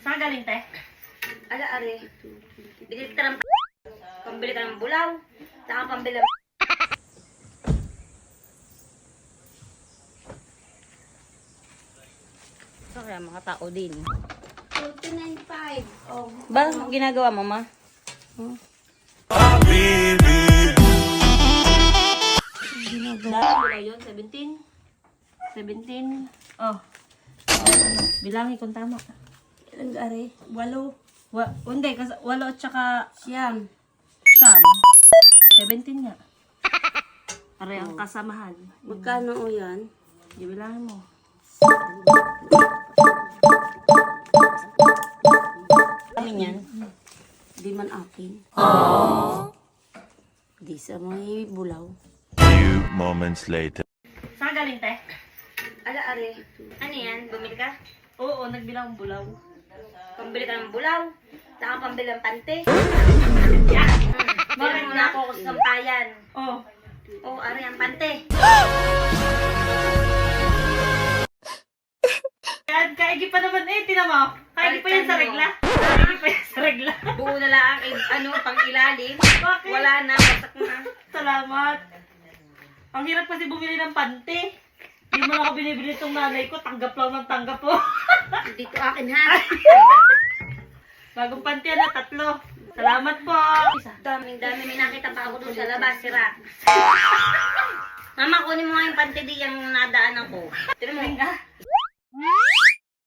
Saan galing, te? Ala, are. Bili ka ng pambili ka ng bulaw. Saka pambili ng... So, kaya mga tao din. 49.5. Oh. Ba, ginagawa mo, ma? Dati bulaw yun, 17. 17. Oh. Ano, bilangin kung tama. Ilan are? 8. Hindi, kasi 8 at saka Siyam. siyam. 17 nga. Pare ang kasamahan. Magkano o yan? Bilangin mo. Amin yan. Di man akin. Di sa may bulaw. Few moments later. Saan galing, te? Ala, are. Ano yan? Bumili ka? Oo, nagbilang bulaw. Pambili ka ng bulaw. Saka pambili ng pante. Bakit Bakit na? na ako sa sampayan? Oh. Oh, are ang pante. Kaigi pa naman eh, tinan mo. Kaigi pa yan sa regla. Kaigi pa yan sa regla. Buo na lang pang ilalim. Bakit? Wala na, wasak na. Salamat. Ang hirap kasi bumili ng pante. Hindi mo na ako binibili itong nanay ko. Tanggap lang ng tanggap po. Dito akin ha. Bagong pante na, 3. Salamat po. Daming-dami. May nakita pa ako dun sa labas, sira. Mama, kunin mo nga yung pante di yung nadaanan ko. Tira mo.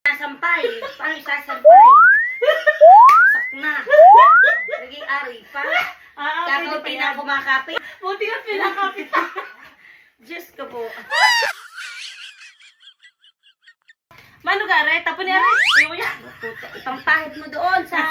Sasampay. Paano sasampay? Wasak na. Naging ari pa. Kakauti na kumakapit. Buti ka pinakapit. Diyos ko po. Mano gare, tapon ni Aray. Ayaw ko yan. Puta, ipang pahit mo doon sa